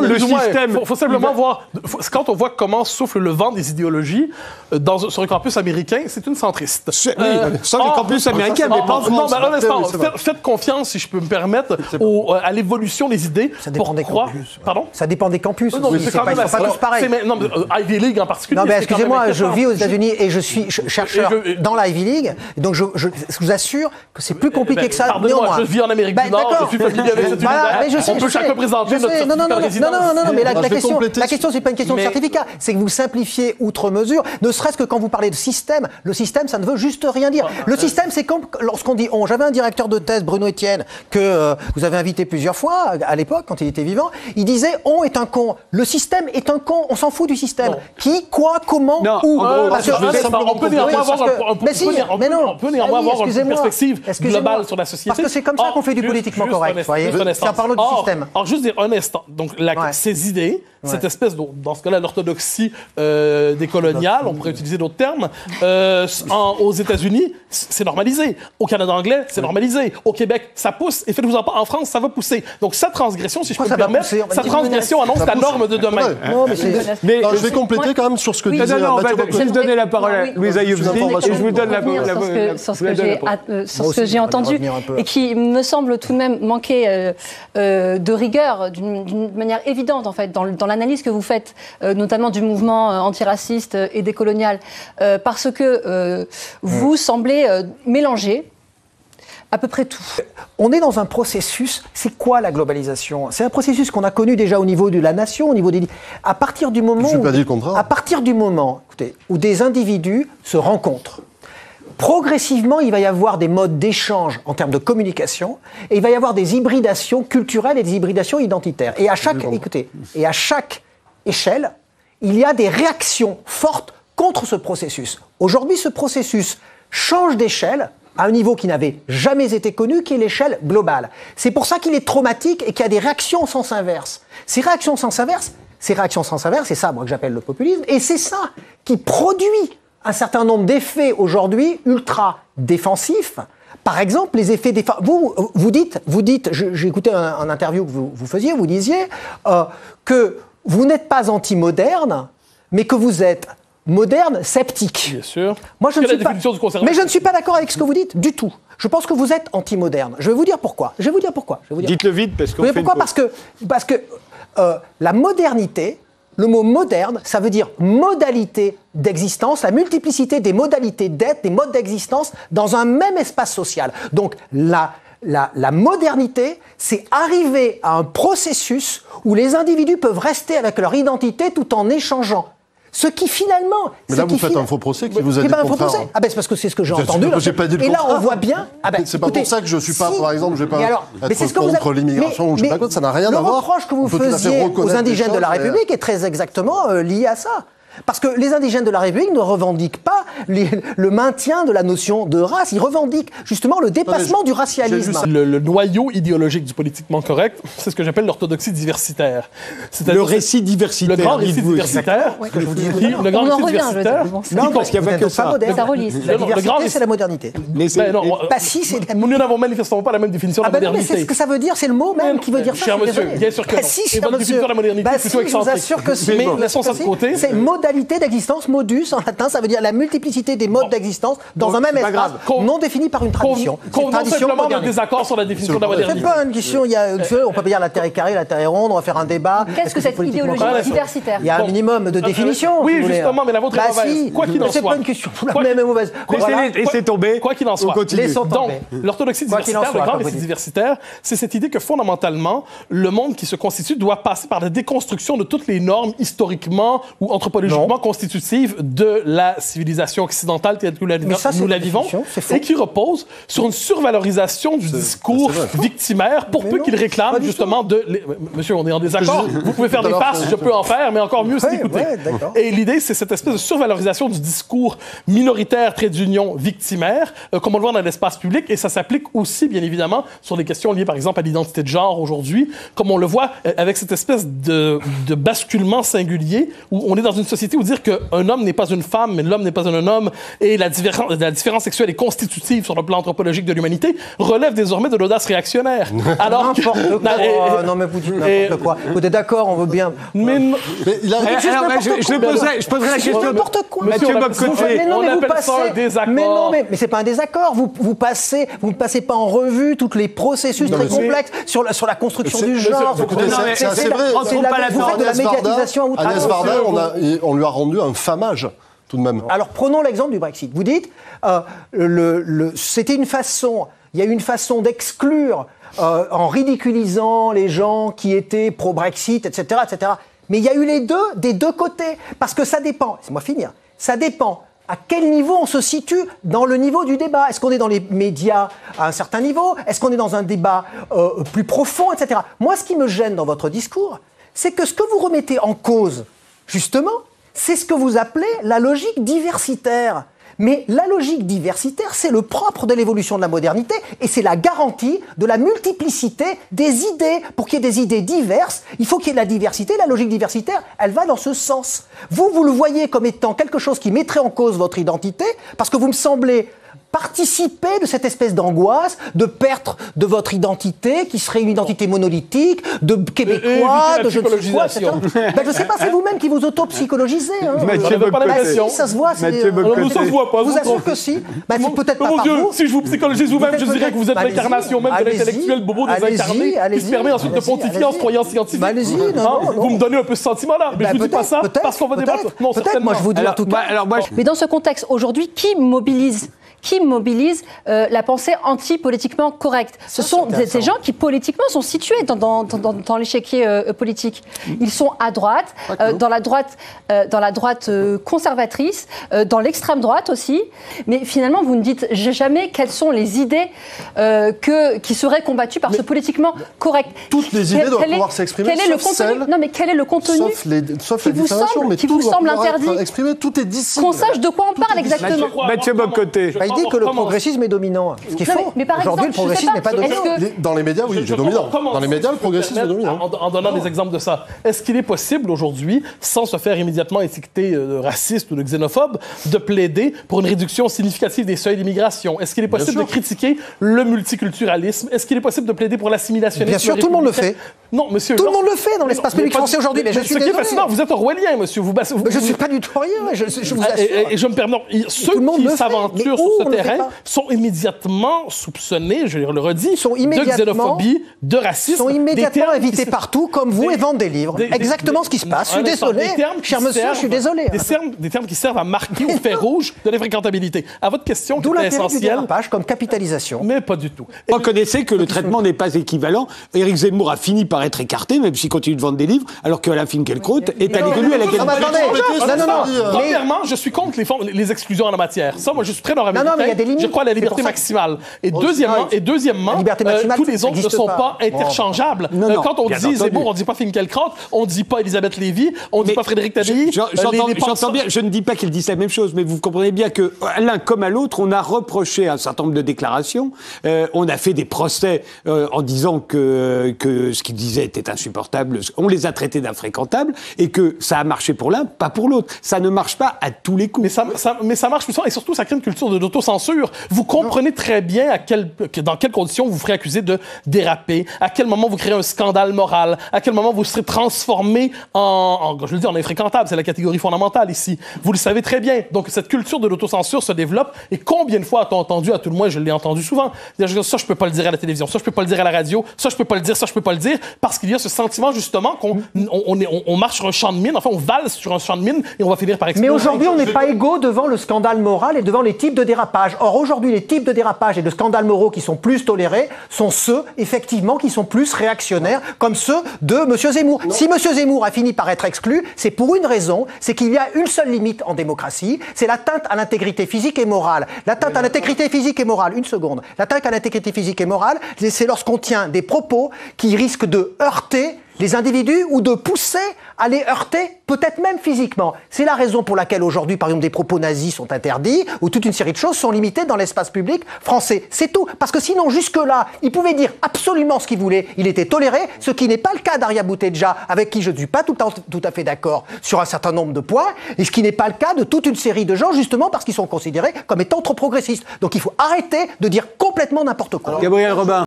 le système... Il faut simplement voir... Quand on voit comment souffle le vent des idéologies sur un campus américain, c'est une centriste. Sur le campus américain, mais pas en France. Non, mais un instant. Faites confiance, si je peux me permettre, à l'évolution des idées. Ça dépend des campus. Pardon? Ça dépend des campus. Non, mais c'est quand même pas tous pareils. Non, mais Ivy League en particulier. Non, mais excusez-moi, je vis aux États-Unis et je suis chercheur dans la Ivy League. Donc je vous assure que c'est plus compliqué que ça. Pardonnez-moi, je vis en Amérique du Nord, je suis familier avec cet univers. On peut chacun présenter notre certificat de résidence. Non, mais la question, c'est pas une question de certificat. C'est que vous simplifiez outre mesure, ne serait-ce que quand vous parlez de système. Le système, ça ne veut juste rien dire. Le système, c'est comme lorsqu'on dit on. J'avais un directeur de thèse, Bruno Etienne, que vous avez invité plusieurs fois à l'époque, quand il était vivant. Il disait on est un con. Le système est un con. On s'en fout du système. Qui, quoi, comment, où. On peut néanmoins avoir une perspective globale sur la société. Parce que c'est comme ça qu'on fait du politiquement correct. C'est en parlant du système. Alors, juste dire un instant. Donc, ces idées, cette espèce, dans ce cas-là, l'orthodoxie décoloniale, on pourrait utiliser d'autres termes, aux États-Unis, c'est normalisé. Au Canada anglais, c'est normalisé. Au Québec, ça pousse. Et faites-vous en pas, en France, ça va pousser. Donc, cette transgression, si je peux me permettre, cette transgression annonce la norme de demain. Mais je vais compléter quand même sur ce que disait Mathieu Bocoté. Je vais vous donner la parole à Louise Ayoubzi et je vous donne la parole. Sur ce que j'ai entendu et qui me semble tout de même manquer de rigueur d'une manière évidente, en fait, dans l'analyse que vous faites, notamment du mouvement antiraciste et décolonial, parce que vous semblez mélanger à peu près tout. On est dans un processus. C'est quoi la globalisation? C'est un processus qu'on a connu déjà au niveau de la nation, au niveau des... À partir du moment, écoutez, où des individus se rencontrent, progressivement, il va y avoir des modes d'échange en termes de communication et il va y avoir des hybridations culturelles et des hybridations identitaires. Et à chaque échelle, il y a des réactions fortes contre ce processus. Aujourd'hui, ce processus change d'échelle à un niveau qui n'avait jamais été connu, qui est l'échelle globale. C'est pour ça qu'il est traumatique et qu'il y a des réactions en sens inverse. Ces réactions en sens inverse, c'est ça, moi, que j'appelle le populisme, et c'est ça qui produit un certain nombre d'effets aujourd'hui ultra défensifs. Par exemple, les effets défensifs. Vous dites, j'ai écouté un interview que vous faisiez, vous disiez que vous n'êtes pas anti-moderne, mais que vous êtes moderne sceptique. Bien sûr. Moi, je ne suis pas d'accord avec ce que vous dites du tout. Je pense que vous êtes anti-moderne. Je vais vous dire pourquoi. Dites-le vite parce qu'on fait pourquoi ? Parce que la modernité, le mot moderne, ça veut dire modalité d'existence, la multiplicité des modalités d'être, des modes d'existence dans un même espace social. Donc la modernité, c'est arriver à un processus où les individus peuvent rester avec leur identité tout en échangeant. Ce qui finalement... Mais là, vous faites un faux procès qui vous a dit le contraire. C'est parce que c'est ce que j'ai entendu. Et là, on voit bien... C'est pas pour ça que je ne suis pas, par exemple, je ne vais pas être contre l'immigration ou je ne sais pas quoi, ça n'a rien à voir. Le reproche que vous faisiez aux indigènes de la République est très exactement lié à ça. Parce que les indigènes de la République ne revendiquent pas le maintien de la notion de race, ils revendiquent justement le dépassement du racialisme. Le noyau idéologique du politiquement correct, c'est ce que j'appelle l'orthodoxie diversitaire. Le récit diversitaire. Le grand récit diversitaire. Le grand récit diversitaire. Non, parce qu'il n'y a pas que ça. Ça relie. La diversité, c'est la modernité. Nous n'avons manifestement pas la même définition de la modernité. Mais c'est ce que ça veut dire, c'est le mot même qui veut dire ça. Cher monsieur, bien sûr que non. Et votre définition de la modernité est plutôt excentrique. Je vous assure que si. Mais laissons ça de côté. Modalité d'existence, modus en latin, ça veut dire la multiplicité des modes d'existence dans un même espace, non défini par une tradition. Convenons simplement d'un désaccord sur la définition de la modernité. C'est pas une question, on peut pas dire la Terre est carrée, la Terre est ronde, on va faire un débat. Qu'est-ce que cette idéologie diversitaire? Il y a un minimum de définition. Oui, justement, mais la vôtre est mauvaise. Quoi qu'il en soit. C'est pas une question, la même est mauvaise. Laissez tomber. Quoi qu'il en soit. Donc, l'orthodoxie diversitaire, le grand récit diversitaire, c'est cette idée que fondamentalement, le monde qui se constitue doit passer par la déconstruction de toutes les normes historiquement ou anthropologiquement constitutives de la civilisation occidentale telle que nous la vivons, et qui repose sur une survalorisation du discours victimaire pour peu qu'il réclame justement de... Monsieur, on est en désaccord. Vous pouvez faire des passes, je peux en faire, mais encore mieux, c'est d'écouter. Et l'idée, c'est cette espèce de survalorisation du discours minoritaire, trait d'union, victimaire, comme on le voit dans l'espace public, et ça s'applique aussi, bien évidemment, sur des questions liées, par exemple, à l'identité de genre aujourd'hui, comme on le voit avec cette espèce de basculement singulier où on est dans une société société où dire qu'un homme n'est pas une femme, mais l'homme n'est pas un homme, et la différence sexuelle est constitutive sur le plan anthropologique de l'humanité, relève désormais de l'audace réactionnaire. Alors que... Non, mais vous dites n'importe quoi. Vous êtes d'accord, on veut bien... Mais je poserai la question... N'importe quoi. Mathieu Bock-Côté. On appelle ça un désaccord. Mais c'est pas un désaccord. Vous ne passez pas en revue tous les processus très complexes sur la construction du genre. C'est assez vrai. Vous faites de la médiatisation à outrance. Agnès Varda, on lui a rendu un famage. Tout de même. Alors prenons l'exemple du Brexit. Vous dites, c'était une façon, il y a eu une façon d'exclure en ridiculisant les gens qui étaient pro-Brexit, etc., etc. Mais il y a eu des deux côtés, parce que ça dépend. Laissez-moi finir. Ça dépend. À quel niveau on se situe dans le niveau du débat? Est-ce qu'on est dans les médias à un certain niveau? Est-ce qu'on est dans un débat plus profond, etc. Moi, ce qui me gêne dans votre discours, c'est que ce que vous remettez en cause, justement, c'est ce que vous appelez la logique diversitaire. Mais la logique diversitaire, c'est le propre de l'évolution de la modernité et c'est la garantie de la multiplicité des idées. Pour qu'il y ait des idées diverses, il faut qu'il y ait de la diversité. La logique diversitaire, elle va dans ce sens. Vous le voyez comme étant quelque chose qui mettrait en cause votre identité parce que vous me semblez participer de cette espèce d'angoisse de perte de votre identité qui serait une identité monolithique, de québécois, de je ne sais quoi, etc. Ben, je ne sais pas, c'est vous-même qui vous auto-psychologisez. Hein. Mathieu Bock-Côté. Si, ça se voit. Mathieu Bock-Côté. Ça se voit pas. Vous assure que si. Ben, c'est peut-être pas mon par Dieu, vous. Si je vous psychologise vous-même, je dirais que vous êtes l'incarnation même de l'intellectuel bobo désincarné qui se permet ensuite de pontifier en se croyant scientifique. Vous me donnez un peu ce sentiment-là, mais je vous dis pas ça parce qu'on va débattre. Non, certainement. Moi, je vous dis en tout cas. Mais dans ce contexte, aujourd'hui, qui mobilise la pensée anti-politiquement correcte? Ce sont ces gens qui politiquement sont situés dans l'échiquier politique. Ils sont à droite, dans la droite conservatrice, dans l'extrême droite aussi. Mais finalement, vous ne dites jamais quelles sont les idées qui seraient combattues par ce politiquement correct. Toutes les idées doivent pouvoir s'exprimer. Non, mais quel est le contenu sauf la diffamation, mais qui tout vous doit semble pouvoir interdit? être exprimé. Tout est d'ici. Qu'on sache de quoi on parle exactement. Mathieu Bock-Côté. Il dit que le progressisme est dominant. Ce qui est faux. Aujourd'hui, le progressisme n'est pas dominant. Dans les médias, oui, c'est dominant. Dans les médias, le progressisme est dominant. En donnant des exemples de ça, est-ce qu'il est possible aujourd'hui, sans se faire immédiatement étiqueter de raciste ou de xénophobe, de plaider pour une réduction significative des seuils d'immigration? Est-ce qu'il est possible de critiquer le multiculturalisme? Est-ce qu'il est possible de plaider pour l'assimilationnisme? Bien sûr, tout le monde le fait. Non, monsieur. Tout le monde le fait dans l'espace public français aujourd'hui. Mais je suis désolé. Vous êtes orwellien, monsieur. Je ne suis pas du tout orwellien. Je vous assure. Et je me permets. Ceux qui s'aventurent sur ce terrain sont immédiatement soupçonnés, je le redis, de xénophobie, de racisme. Sont immédiatement invités partout, comme vous, et vendent des livres. Exactement ce qui se passe. Je suis désolé, cher monsieur, je suis désolé. Des termes qui servent à marquer au fer rouge de l'infréquentabilité. À votre question, qui est essentielle. D'où l'intérêt du dérapage comme capitalisation. Mais pas du tout. Vous reconnaissez que le traitement n'est pas équivalent. Éric Zemmour a fini par être écarté, même s'il continue de vendre des livres, alors que Alain Finkielkraut est allé que lui à la Galerie. Premièrement, je suis contre les exclusions en la matière. Ça, moi, je suis très nord-américain. Je crois à la liberté maximale. Et deuxièmement, tous les autres ne sont pas interchangeables. Quand on dit Zemmour, on ne dit pas Finkielkraut, on ne dit pas Elisabeth Lévy, on ne dit pas Frédéric Tadei. J'entends bien, je ne dis pas qu'ils disent la même chose, mais vous comprenez bien que l'un comme à l'autre, on a reproché un certain nombre de déclarations, on a fait des procès en disant que ce qu'ils disaient était insupportable, on les a traités d'infréquentables, et que ça a marché pour l'un, pas pour l'autre. Ça ne marche pas à tous les coups. Mais ça marche, et surtout, ça crée une culture d'autocensure. Vous comprenez très bien dans quelles conditions vous ferez accuser de déraper, à quel moment vous créez un scandale moral, à quel moment vous serez transformé je le dis, en infréquentable, c'est la catégorie fondamentale ici. Vous le savez très bien. Donc, cette culture de l'autocensure se développe, et combien de fois a-t-on entendu, à tout le moins, je l'ai entendu souvent, dire ça, je peux pas le dire à la télévision, ça, je peux pas le dire à la radio, ça, je peux pas le dire, ça, je peux pas le dire, parce qu'il y a ce sentiment, justement, qu'on marche sur un champ de mine, enfin, on valse sur un champ de mine, et on va finir par exploser. Mais aujourd'hui, on n'est pas égaux devant le scandale moral et devant les types de dérapage. Or, aujourd'hui, les types de dérapage et de scandales moraux qui sont plus tolérés sont ceux, effectivement, qui sont plus réactionnaires, comme ceux de M. Zemmour. Si M. Zemmour a fini par être exclu, c'est pour une raison, c'est qu'il y a une seule limite en démocratie, c'est l'atteinte à l'intégrité physique et morale. L'atteinte à l'intégrité physique et morale, une seconde. L'atteinte à l'intégrité physique et morale, c'est lorsqu'on tient des propos qui risquent de heurter les individus ou de pousser à les heurter, peut-être même physiquement. C'est la raison pour laquelle aujourd'hui, par exemple, des propos nazis sont interdits ou toute une série de choses sont limitées dans l'espace public français. C'est tout. Parce que sinon, jusque-là, il pouvait dire absolument ce qu'il voulait. Il était toléré, ce qui n'est pas le cas d'Arya Boutedja, avec qui je ne suis pas tout à fait d'accord sur un certain nombre de points, et ce qui n'est pas le cas de toute une série de gens, justement parce qu'ils sont considérés comme étant trop progressistes. Donc il faut arrêter de dire complètement n'importe quoi. Gabriel Robin.